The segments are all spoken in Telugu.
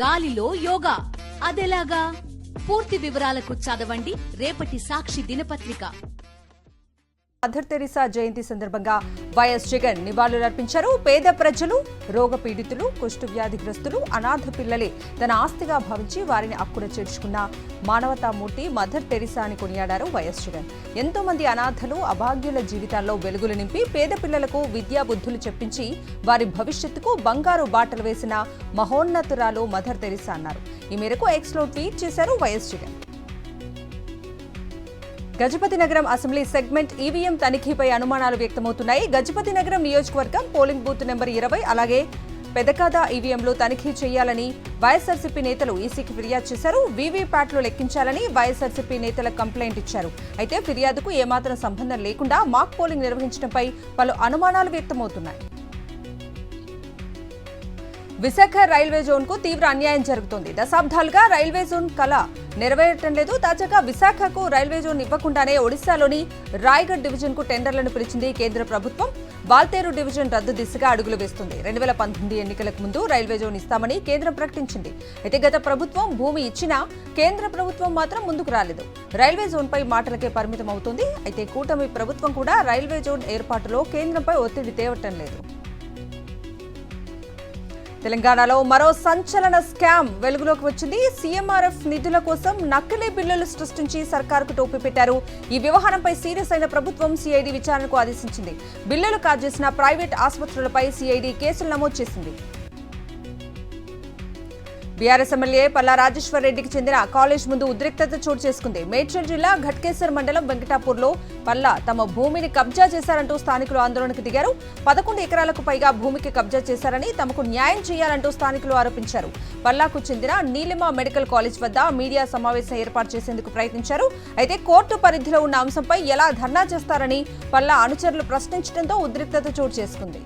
గాలిలో యోగా అదెలాగా? పూర్తి వివరాలకు చదవండి రేపటి సాక్షి దినపత్రిక. మదర్ తెరిసా జయంతి సందర్భంగా వైఎస్ జగన్ నివాళులర్పించారు. పేద ప్రజలు, రోగ పీడితులు, కుష్టు వ్యాధిగ్రస్తులు, అనాథ పిల్లలే తన ఆస్తిగా భావించి వారిని అక్కున చేర్చుకున్న మానవతామూర్తి మదర్ తెరిసా అని కొనియాడారు వైఎస్ జగన్. ఎంతో మంది అనాథలు, అభాగ్యుల జీవితాల్లో వెలుగులు నింపి పేద పిల్లలకు విద్యా బుద్ధులు చెప్పించి వారి భవిష్యత్తుకు బంగారు బాటలు వేసిన మహోన్నతురాలు మదర్ తెరిసా అన్నారు. ఈ మేరకు ఎక్స్లో ట్వీట్ చేశారు వైఎస్ జగన్. గజపతి నగరం అసెంబ్లీ సెగ్మెంట్ ఈవీఎం తనిఖీపై అనుమానాలు వ్యక్తమవుతున్నాయి. గజపతి నగరం నియోజకవర్గం పోలింగ్ బూత్ నెంబర్ 20 అలాగే పెదకాద ఈవీఎంలు తనిఖీ చేయాలని వైఎస్ఆర్సీపీ నేతలు ఈసీకి ఫిర్యాదు చేశారు. వీవీప్యాట్లు లెక్కించాలని వైఎస్ఆర్సీపీ నేతలకు కంప్లైంట్ ఇచ్చారు. అయితే ఫిర్యాదుకు ఏమాత్రం సంబంధం లేకుండా మాక్ పోలింగ్ నిర్వహించడంపై పలు అనుమానాలు వ్యక్తమవుతున్నాయి. విశాఖ రైల్వే జోన్ కు తీవ్ర అన్యాయం జరుగుతోంది. దశాబ్దాలుగా రైల్వే జోన్ కళ నెరవేరటం లేదు. తాజాగా విశాఖకు రైల్వే జోన్ ఇవ్వకుండానే ఒడిశాలోని రాయగఢ్ డివిజన్ కు టెండర్లను పిలిచింది కేంద్ర ప్రభుత్వం. బాల్తేరు డివిజన్ రద్దు దిశగా అడుగులు వేస్తుంది. 2019 ఎన్నికలకు ముందు రైల్వే జోన్ ఇస్తామని కేంద్రం ప్రకటించింది. అయితే గత ప్రభుత్వం భూమి ఇచ్చినా కేంద్ర ప్రభుత్వం మాత్రం ముందుకు రాలేదు. రైల్వే జోన్ పై మాటలకే పరిమితం అవుతుంది. అయితే కూటమి ప్రభుత్వం కూడా రైల్వే జోన్ ఏర్పాటులో కేంద్రంపై ఒత్తిడి తేవటం లేదు. తెలంగాణలో మరో సంచలన స్కామ్ వెలుగులోకి వచ్చింది. సీఎంఆర్ఎఫ్ నిధుల కోసం నకిలీ బిల్లులు సృష్టించి సర్కారుకు టోపీ పెట్టారు. ఈ వ్యవహారంపై సీరియస్ అయిన ప్రభుత్వం సిఐడి విచారణకు ఆదేశించింది. బిల్లులు కాజేసిన ప్రైవేట్ ఆసుపత్రులపై సిఐడి కేసులు నమోదు చేసింది. బీఆర్ఎస్ ఎమ్మెల్యే పల్లా రాజేశ్వర్ రెడ్డికి చెందిన కాలేజ్ ముందు ఉద్రిక్తత చోటు చేసుకుంది. మేడ్చల్ జిల్లా ఘట్కేసర్ మండలం వెంకటాపూర్లో పల్లా తమ భూమిని కబ్జా చేశారంటూ స్థానికులు ఆందోళనకు దిగారు. 11 ఎకరాలకు పైగా భూమికి కబ్జా చేశారని, తమకు న్యాయం చేయాలంటూ స్థానికులు ఆరోపించారు. పల్లాకు చెందిన నీలిమ మెడికల్ కాలేజ్ వద్ద మీడియా సమావేశం ఏర్పాటు చేసేందుకు ప్రయత్నించారు. అయితే కోర్టు పరిధిలో ఉన్న అంశంపై ఎలా ధర్నా చేస్తారని పల్లా అనుచరులు ప్రశ్నించడంతో ఉద్రిక్తత చోటు చేసుకుంది.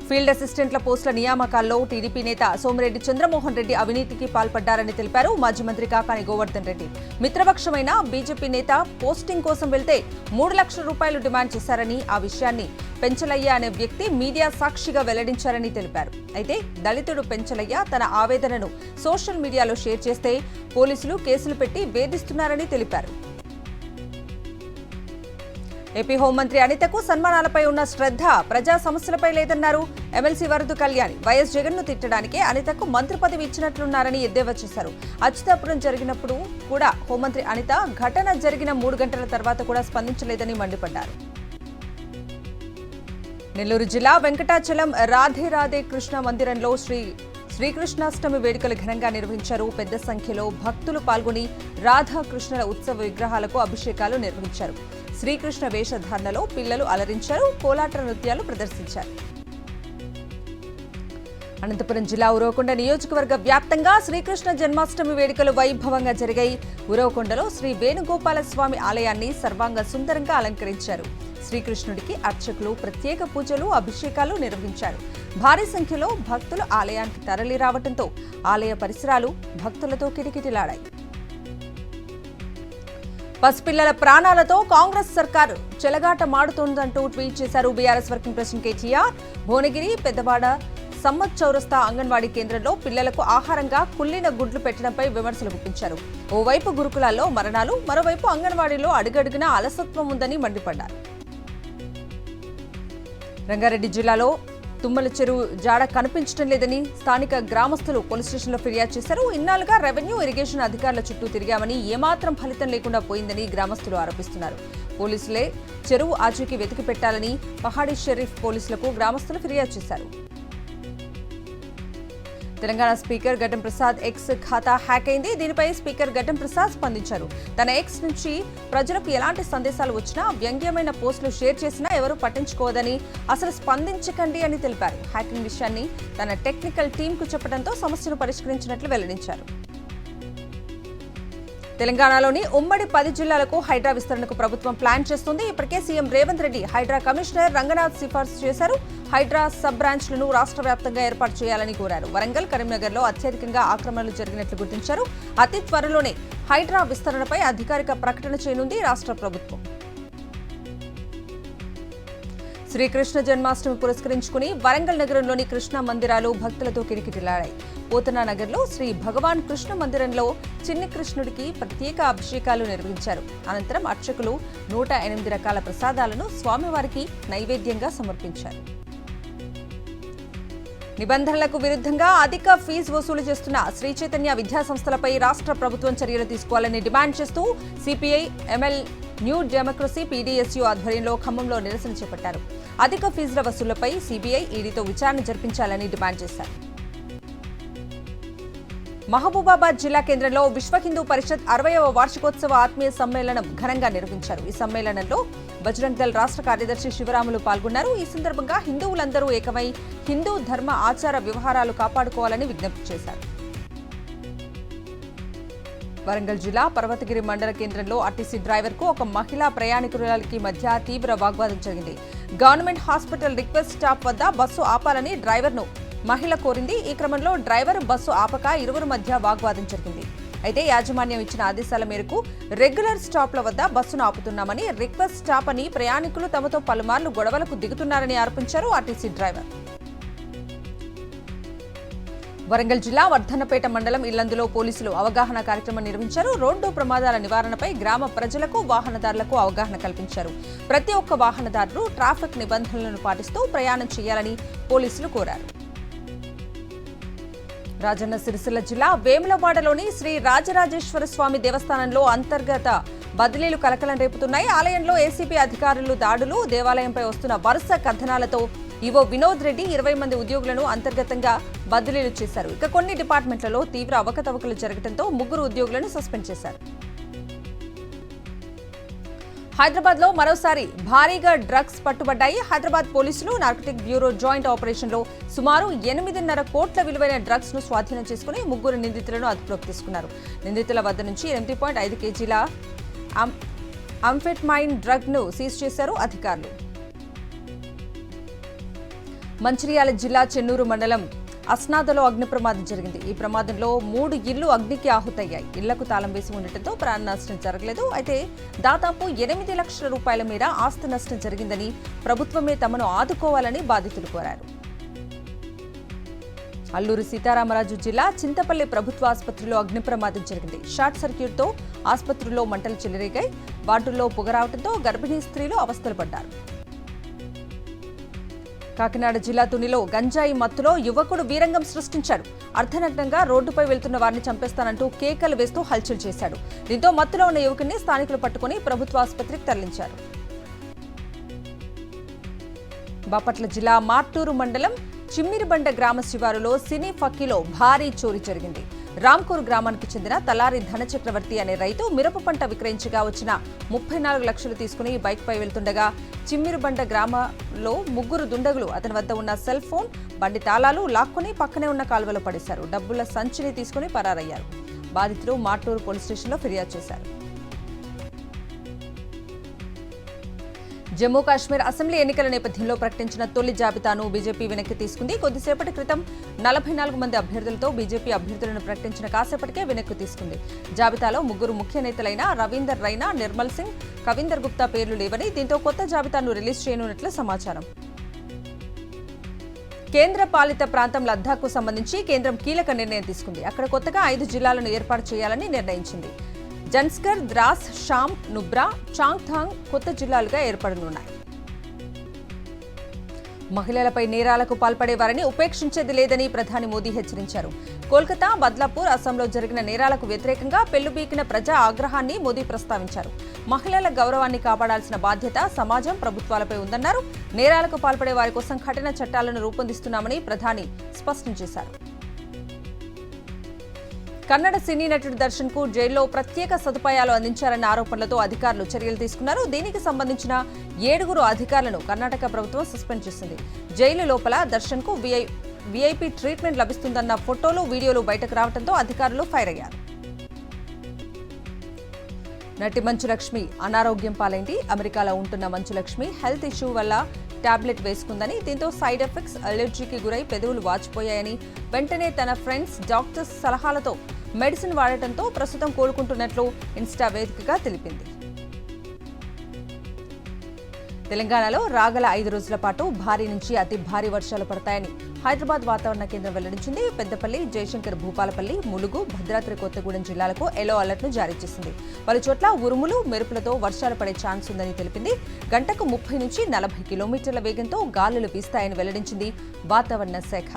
ఫీల్డ్ అసిస్టెంట్ల పోస్టుల నియామకాల్లో టీడీపీ నేత సోమిరెడ్డి చంద్రమోహన్ రెడ్డి అవినీతికి పాల్పడ్డారని తెలిపారు మాజీ మంత్రి కాకాని గోవర్ధన్ రెడ్డి. మిత్రపక్షమైన బీజేపీ నేత పోస్టింగ్ కోసం వెళ్తే 3 లక్షల రూపాయలు డిమాండ్ చేశారని, ఆ విషయాన్ని పెంచలయ్య అనే వ్యక్తి మీడియా సాక్షిగా వెల్లడించారని తెలిపారు. అయితే దళితుడు పెంచలయ్య తన ఆవేదనను సోషల్ మీడియాలో షేర్ చేస్తే పోలీసులు కేసులు పెట్టి వేధిస్తున్నారని తెలిపారు. ఏపీ హోంమంత్రి అనితకు సన్మానాలపై ఉన్న శ్రద్ధ ప్రజా సమస్యలపై లేదన్నారు ఎమ్మెల్సీ వరదు కళ్యాణి. వైఎస్ జగన్ ను తిట్టడానికే అనితకు మంత్రి పదవి ఇచ్చినట్లున్నారని ఎద్దేవా చేశారు. అచ్యుతాపురం జరిగినప్పుడు కూడా హోంమంత్రి అనిత ఘటన జరిగిన 3 గంటల తర్వాత కూడా స్పందించలేదని మండిపడ్డారు. నెల్లూరు జిల్లా వెంకటాచలం రాధే రాధే కృష్ణ మందిరంలో శ్రీకృష్ణాష్టమి వేడుకలు ఘనంగా నిర్వహించారు. పెద్ద సంఖ్యలో భక్తులు పాల్గొని రాధాకృష్ణుల ఉత్సవ విగ్రహాలకు అభిషేకాలు నిర్వహించారు. శ్రీకృష్ణ వేషధారణలో పిల్లలు అలరించారు. కోలాట నృత్యాలు ప్రదర్శించారు. అనంతపురం జిల్లా ఉరవకొండ నియోజకవర్గ వ్యాప్తంగా శ్రీకృష్ణ జన్మాష్టమి వేడుకలు వైభవంగా జరిగాయి. ఉరవకొండలో శ్రీ వేణుగోపాల స్వామి ఆలయాన్ని సర్వాంగ సుందరంగా అలంకరించారు. శ్రీకృష్ణుడికి అర్చకులు ప్రత్యేక పూజలు, అభిషేకాలు నిర్వహించారు. భారీ సంఖ్యలో భక్తులు ఆలయానికి తరలి రావడంతో ఆలయ పరిసరాలు భక్తులతో కిటకిటలాడాయి. పసిపిల్లల ప్రాణాలతో కాంగ్రెస్ సర్కారు చెలగాట మాడుతోందంటూ ట్వీట్ చేశారు BRS working president KTR. Bhuvanagiri, Peddavada, Sammath చౌరస్తా అంగన్వాడీ కేంద్రంలో పిల్లలకు ఆహారంగా కుళ్ళిన గుడ్లు పెట్టడంపై విమర్శలు గుప్పించారు. ఓవైపు గురుకులాల్లో మరణాలు, మరోవైపు అంగన్వాడీలో అడుగడుగునా అలసత్వం ఉందని మండిపడ్డారు. రంగారెడ్డి జిల్లాలో తుమ్మల చెరువు జాడ కనిపించడం లేదని స్థానిక గ్రామస్తులు పోలీస్ స్టేషన్లో ఫిర్యాదు చేశారు. ఇన్నాళ్లుగా రెవెన్యూ, ఇరిగేషన్ అధికారుల చుట్టూ తిరిగామని ఏమాత్రం ఫలితం లేకుండా పోయిందని గ్రామస్తులు ఆరోపిస్తున్నారు. పోలీసులే చెరువు ఆచూకీ వెతికి పెట్టాలని పహాడీ షరీఫ్ పోలీసులకు గ్రామస్తులు ఫిర్యాదు చేశారు. తెలంగాణ స్పీకర్ గడ్డం ప్రసాద్ ఎక్స్ ఖాతా హ్యాక్ అయింది. దీనిపై స్పీకర్ గడ్డం ప్రసాద్ స్పందించారు. తన ఎక్స్ నుంచి ప్రజలకు ఎలాంటి సందేశాలు వచ్చినా, వ్యంగ్యమైన పోస్టులు షేర్ చేసినా ఎవరూ పట్టించుకోవద్దని, అసలు స్పందించకండి అని తెలిపారు. హ్యాకింగ్ విషయాన్ని తన టెక్నికల్ టీంకు చెప్పడంతో సమస్యను పరిష్కరించినట్లు వెల్లడించారు. తెలంగాణలోని ఉమ్మడి 10 జిల్లాలకు హైడ్రా విస్తరణకు ప్రభుత్వం ప్లాన్ చేస్తుంది. ఇప్పటికే సీఎం రేవంత్ రెడ్డి హైడ్రా కమిషనర్ రంగనాథ్ సిఫార్సు చేశారు. హైడ్రా సబ్ బ్రాంచ్లను రాష్ట్ర వ్యాప్తంగా ఏర్పాటు చేయాలని కోరారు. వరంగల్, కరీంనగర్లో అత్యధికంగా ఆక్రమణలు జరిగినట్లు గుర్తించారు. అతి త్వరలోనే హైడ్రా విస్తరణపై అధికారిక ప్రకటన చేయనుంది రాష్ట్ర ప్రభుత్వం. శ్రీకృష్ణ జన్మాష్టమి పురస్కరించుకుని వరంగల్ నగరంలోని కృష్ణ మందిరాలు భక్తులతో కిటకిటలాడాయి. పోతనా నగర్లో శ్రీ భగవాన్ కృష్ణ మందిరంలో చిన్ని కృష్ణుడికి ప్రత్యేక అభిషేకాలు నిర్వహించారు. అనంతరం అర్చకులు 108 రకాల ప్రసాదాలను స్వామివారికి నైవేద్యంగా సమర్పించారు. నిబంధనలకు విరుద్ధంగా అధిక ఫీజు వసూలు చేస్తున్న శ్రీ చైతన్య విద్యా సంస్థలపై రాష్ట్ర ప్రభుత్వం చర్యలు తీసుకోవాలని డిమాండ్ చేస్తూ CPI ML new democracy PDSU ఆధ్వర్యంలో ఖమ్మంలో నిరసన చేపట్టారు. అధిక ఫీజుల వసూళ్లపై సిబిఐ ఈడీతో విచారణ జరిపించాలని డిమాండ్ చేశారు. మహబూబాబాద్ జిల్లా కేంద్రంలో విశ్వ హిందూ పరిషత్ 60వ వార్షికోత్సవ ఆత్మీయ సమ్మేళనం ఘనంగా నిర్వహించారు. ఈ సమ్మేళనంలో బజరంగ్ దళ్ రాష్ట్ర కార్యదర్శి శివరాములు పాల్గొన్నారు. ఈ సందర్భంగా హిందువులందరూ ఏకమై హిందూ ధర్మ ఆచార వ్యవహారాలు కాపాడుకోవాలని విజ్ఞప్తి చేశారు. వరంగల్ జిల్లా పర్వతగిరి మండల కేంద్రంలో ఆర్టీసీ డ్రైవర్కు ఒక మహిళా ప్రయాణికురాలికి మధ్య తీవ్ర వాగ్వాదం జరిగింది. గవర్నమెంట్ హాస్పిటల్ రిక్వెస్ట్ స్టాప్ వద్ద బస్సు ఆపాలని డ్రైవర్ను మహిళ కోరింది. ఈ క్రమంలో డ్రైవర్ బస్సు ఆపక ఇరువురి మధ్య వాగ్వాదం జరిగింది. అయితే యాజమాన్యం ఇచ్చిన ఆదేశాల మేరకు రెగ్యులర్ స్టాప్ల వద్ద బస్సును ఆపుతున్నామని, రిక్వెస్ట్ స్టాప్ అని ప్రయాణికులు తమతో పలుమార్లు గొడవలకు దిగుతున్నారని ఆరోపించారు ఆర్టీసీ డ్రైవర్. వరంగల్ జిల్లా వర్ధన్నపేట మండలం ఇల్లందులో పోలీసులు అవగాహన కార్యక్రమం నిర్వహించారు. రోడ్డు ప్రమాదాల నివారణపై గ్రామ ప్రజలకు, వాహనదారులకు అవగాహన కల్పించారు. ప్రతి ఒక్క వాహనదారులు ట్రాఫిక్ నిబంధనలను పాటిస్తూ ప్రయాణం చేయాలని పోలీసులు కోరారు. రాజన్న సిరిసిల్ల జిల్లా వేములవాడలోని శ్రీ రాజరాజేశ్వర స్వామి దేవస్థానంలో అంతర్గత బదిలీలు కలకలం రేపుతున్నాయి. ఆలయంలో ఏసీబీ అధికారులు దాడులు, దేవాలయంపై వస్తున్న వరుస కథనాలతో ఈవో వినోద్ రెడ్డి 20 మంది ఉద్యోగులను అంతర్గతంగా బదిలీలు చేశారు. ఇక కొన్ని డిపార్ట్మెంట్లలో తీవ్ర అవకతవకలు జరగడంతో 3 ఉద్యోగులను సస్పెండ్ చేశారు. హైదరాబాద్ లో మరోసారి భారీగా డ్రగ్స్ పట్టుబడ్డాయి. హైదరాబాద్ పోలీసులు నార్కోటిక్ బ్యూరో జాయింట్ ఆపరేషన్ లో సుమారు 8.5 కోట్ల విలువైన డ్రగ్స్ ను స్వాధీనం చేసుకుని 3 నిందితులను అదుపులోకి తీసుకున్నారు. నిందితుల వద్ద నుంచి 8.5 కేజీల అంఫెటమైన్ డ్రగ్ ను సీజ్ చేశారు అధికారులు. మంచిర్యాల జిల్లా చెన్నూరు మండలం అస్నాదలో అగ్ని ప్రమాదం జరిగింది. ఈ ప్రమాదంలో 3 ఇళ్లు అగ్నికి ఆహుతయ్యాయి. ఇళ్లకు తాళం వేసి ఉండటంతో ప్రాణ నష్టం జరగలేదు. అయితే దాదాపు 8 లక్షల రూపాయల మేర ఆస్తి నష్టం జరిగిందని, ప్రభుత్వమే తమను ఆదుకోవాలని బాధితులు కోరారు. అల్లూరు సీతారామరాజు జిల్లా చింతపల్లి ప్రభుత్వ ఆసుపత్రిలో అగ్ని ప్రమాదం జరిగింది. షార్ట్ సర్క్యూట్తో ఆసుపత్రిలో మంటలు చెలరేగాయి. వార్డుల్లో పొగ రావడంతో గర్భిణీ స్త్రీలు అవస్థలు పడ్డారు. కాకినాడ జిల్లా తునిలో గంజాయి మత్తులో యువకుడు వీరంగం సృష్టించాడు. అర్ధనగ్నంగా రోడ్డుపై వెళ్తున్న వారిని చంపేస్తానంటూ కేకలు వేస్తూ హల్చల్ చేశాడు. దీంతో మత్తులో ఉన్న యువకుడిని స్థానికులు పట్టుకుని ప్రభుత్వ ఆసుపత్రికి తరలించారు. బాపట్ల జిల్లా మార్టూరు మండలం చిమ్మిరిబండ గ్రామ శివారులో సినీ ఫక్కీలో భారీ చోరీ జరిగింది. రాంకూర్ గ్రామానికి చెందిన తలారి ధనచక్రవర్తి అనే రైతు మిరప పంట విక్రయించగా వచ్చిన 34 లక్షలు తీసుకుని బైక్పై వెళ్తుండగా చిమ్మిరిబండ గ్రామంలో 3 దుండగులు అతని వద్ద ఉన్న సెల్ ఫోన్, బండి తాళాలు లాక్కుని పక్కనే ఉన్న కాల్వలో పడేశారు. డబ్బుల సంచిని తీసుకుని పరారయ్యారు. బాధితులు మార్టూరు పోలీస్ స్టేషన్లో ఫిర్యాదు చేశారు. జమ్మూ కాశ్మీర్ అసెంబ్లీ ఎన్నికల నేపథ్యంలో ప్రకటించిన తొలి జాబితాను బీజేపీ వెనక్కి తీసుకుంది. కొద్దిసేపటి క్రితం 44 మంది అభ్యర్థులతో బీజేపీ అభ్యర్థులను ప్రకటించిన కాసేపటికే వెనక్కి తీసుకుంది. జాబితాలో 3 ముఖ్య నేతలైన రవీందర్ రైనా, నిర్మల్ సింగ్, కవీందర్ గుప్తా పేర్లు లేవని, దీంతో కొత్త జాబితాను రిలీజ్ చేయనున్నట్లు సమాచారం. కేంద్ర పాలిత ప్రాంతం లద్దాఖ్కు సంబంధించి కేంద్రం కీలక నిర్ణయం తీసుకుంది. అక్కడ కొత్తగా 5 జిల్లాలను ఏర్పాటు చేయాలని నిర్ణయించింది. జన్స్కర్, ద్రాస్, షామ్, నుబ్రా, చాంగ్థాంగ్ కొత్త జిల్లాలుగా ఏర్పడనున్నాయి. మహిళలపై నేరాలకు పాల్పడేవారిని ఉపేక్షించేది లేదని ప్రధాని మోదీ హెచ్చరించారు. కోల్కతా, బద్లాపూర్, అస్సాంలో జరిగిన నేరాలకు వ్యతిరేకంగా పెళ్లుబీకిన ప్రజా ఆగ్రహాన్ని మోదీ ప్రస్తావించారు. మహిళల గౌరవాన్ని కాపాడాల్సిన బాధ్యత సమాజం, ప్రభుత్వాలపై ఉందన్నారు. నేరాలకు పాల్పడే వారి కోసం కఠిన చట్టాలను రూపొందిస్తున్నామని ప్రధాని స్పష్టం చేశారు. కన్నడ సినీ నటుడు దర్శన్ కు జైల్లో ప్రత్యేక సదుపాయాలు అందించారన్న ఆరోపణలతో అధికారులు చర్యలు తీసుకున్నారు. దీనికి సంబంధించిన 7 అధికారులను కర్ణాటక ప్రభుత్వం సస్పెండ్ చేసింది. జైలు లోపల దర్శన్ కు వీఐపీ ట్రీట్మెంట్ లభిస్తుందన్న ఫోటోలు, వీడియోలు బయటకు రావడంతో అధికారులు ఫైర్ అయ్యారు. నటి మంచులక్ష్మి అనారోగ్యం పాలైంది. అమెరికాలో ఉంటున్న మంచులక్ష్మి హెల్త్ ఇష్యూ వల్ల టాబ్లెట్ వేసుకుందని, దీంతో సైడ్ ఎఫెక్ట్స్, అలర్జీకి గురై పెదవులు వాచిపోయాయని, వెంటనే తన ఫ్రెండ్స్, డాక్టర్స్ సలహాలతో మెడిసిన్ వాడటంతో ప్రస్తుతం కోలుకుంటున్నట్లు ఇన్స్టా వేదికగా తెలిపింది. తెలంగాణలో రాగల 5 రోజుల పాటు భారీ నుంచి అతి భారీ వర్షాలు పడతాయని హైదరాబాద్ వాతావరణ కేంద్రం వెల్లడించింది. పెద్దపల్లి, జయశంకర్ భూపాలపల్లి, ములుగు, భద్రాద్రి కొత్తగూడెం జిల్లాలకు ఎల్లో అలర్ట్ను జారీ చేసింది. పలు చోట్ల ఉరుములు, మెరుపులతో వర్షాలు పడే ఛాన్స్ ఉందని తెలిపింది. గంటకు 30 నుంచి 40 కిలోమీటర్ల వేగంతో గాలులు వీస్తాయని వెల్లడించింది వాతావరణ శాఖ.